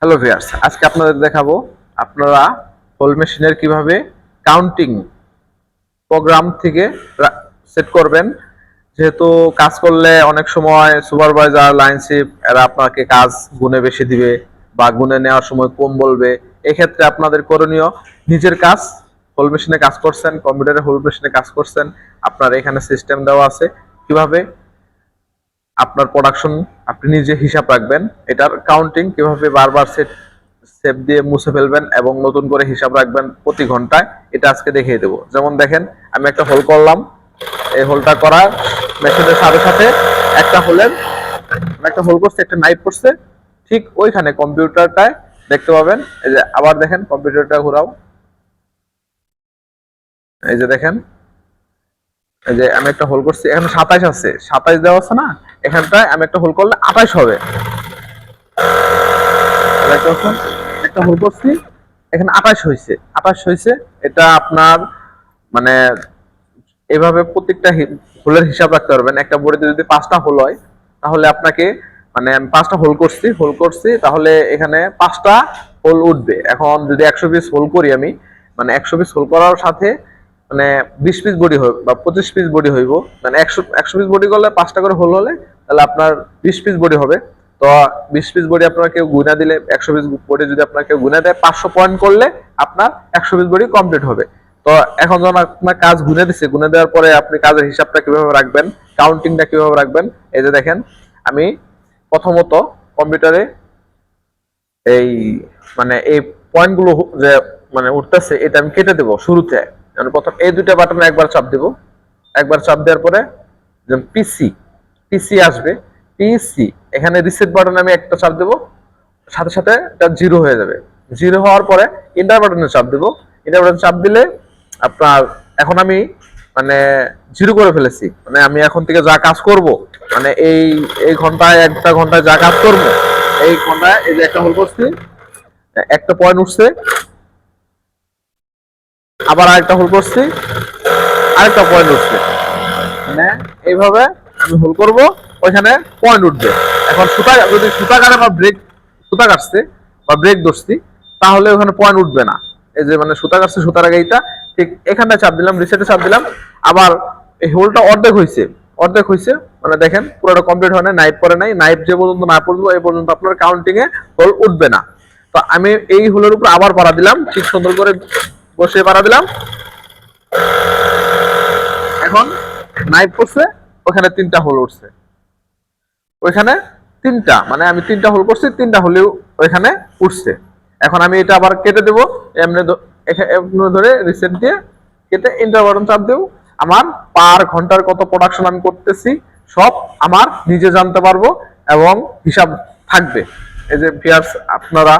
Hello viewers, আজকে আপনাদের দেখাবো আপনারা হোল মেশিনের কিভাবে কাউন্টিং প্রোগ্রাম থেকে সেট করবেন। যেহেতু কাজ করলে অনেক সময় সুপারভাইজার লাইনশিপ এরা আপনাকে কাজ গুণে বেশি দিবে বা গুণে নেওয়ার সময় কম বলবে। এক্ষেত্রে আপনাদের করণীয়, নিজের কাজ হোল মেশিনে কাজ করছেন, কম্পিউটারে হোল মেশিনে কাজ করছেন, আপনার এখানে সিস্টেম দেওয়া আছে কিভাবে আপনার প্রোডাকশন আপনি নিজে হিসাব রাখবেন, এটার কাউন্টিং কিভাবে বারবার সেভ দিয়ে মুছে ফেলবেন এবং নতুন করে হিসাব রাখবেন প্রতি ঘন্টায়, এটা আজকে দেখিয়ে দেবো। যেমন দেখেন, আমি একটা হোল করলাম, এই হোলটা করার মেশিনের সাথে সাথে একটা হোল করছে, একটা নাইফ করছে, ঠিক ওইখানে কম্পিউটারটায় দেখতে পাবেন। এই যে আবার দেখেন, কম্পিউটারটা ঘোরাও, এই যে দেখেন, এই যে আমি একটা হোল করছি, এখানে 27 আছে, 27 দেওয়া আছে না, এখানটায় আমি একটা হোল করলে 28 হবে। একটা হোল করছি, এখানে 28 হয়েছে, 28 হয়েছে। এটা আপনার মানে এভাবে প্রত্যেকটা হোলের হিসাব রাখতে পারবেন। একটা বোর্ডে যদি 5টা হোল হয়, তাহলে আপনাকে মানে আমি 5টা হোল করছি, তাহলে এখানে 5টা হোল উঠবে। এখন যদি 100 পিস হোল করি আমি, মানে 100 পিস হোল করার সাথে মানে 20 পিস বডি হবে বা 25 পিস বডি হইব, মানে 100 পিস বডি করলে 5টা করে হোল হলে তাহলে আপনার 20 পিস বডি হবে। তো 20 পিস বডি আপনার কেউ গুণা দিলে, 100 পিস বডি যদি আপনার কেউ গুণা দেয়, 500 পয়েন্ট করলে আপনার 100 পিস বডি কমপ্লিট হবে। তো এখন যখন আপনার কাজ গুনে দিচ্ছে, গুনে দেওয়ার পরে আপনি কাজের হিসাবটা কিভাবে রাখবেন, কাউন্টিংটা কিভাবে রাখবেন, এই যে দেখেন, আমি প্রথমত কম্পিউটারে এই মানে এই পয়েন্টগুলো যে মানে উঠতেছে, এটা আমি কেটে দেবো শুরুতে। মানে প্রথম এই দুইটা বাটনে একবার চাপ দেব, একবার চাপ দেওয়ার পরে যেমন পিসি পিসি আসবে, পিসি এখানে রিসেট বাটনে আমি একটা চাপ দেবো, সাথে সাথে এটা জিরো হয়ে যাবে। জিরো হওয়ার পরে ইন্টার বাটনে চাপ দেবো, ইন্টার বাটনে চাপ দিলে আপনার এখন আমি মানে জিরো করে ফেলেছি। মানে আমি এখন থেকে যা কাজ করব, মানে এই এই ঘন্টায় একটা ঘন্টায় যা কাজ করব, এই ঘন্টায় এই যে একটা হোল করছি, একটা পয়েন্ট উঠছে, আবার আরেকটা হোল করছি, আরেকটা পয়েন্ট উঠছে, মানে এইভাবে আমি হোল করব, ওইখানে পয়েন্ট উঠবে। এখন সুতা যদি সুতা কাটে বা সুতা কাটছে বা ব্রেক ধরছি, তাহলে ওখানে পয়েন্ট উঠবে না। এই যে মানে সুতা কাটছে, সুতার আগে এইটা ঠিক এখানটা চাপ দিলাম, রিসেটে চাপ দিলাম, আবার এই হোলটা অর্ধেক হয়েছে, মানে দেখেন পুরোটা কমপ্লিট হয় না, নাইফ পরে নাই, নাইফ যে পর্যন্ত না পড়লো এই পর্যন্ত আপনার কাউন্টিং এ হোল উঠবে না। তো আমি এই হোলের উপর আবার পাড়া দিলাম, ঠিক সুন্দর করে বসে পাড়া দিলাম। এখন নাইফ করছে, ওখানে 3টা হোল উঠছে, ওইখানে 3টা, মানে আমি 3টা হোল করছি, 3টা হোলেও ওইখানে উঠছে। এখন আমি এটা আবার কেটে দেবো, এমনি ধরে রিসেট দিয়ে কেটে এন্টার বাটন চাপ দেবো। আমার পার ঘন্টার কত প্রোডাকশন আমি করতেছি সব আমার নিজে জানতে পারবো এবং হিসাব থাকবে। এই যে ভিউয়ার্স, আপনারা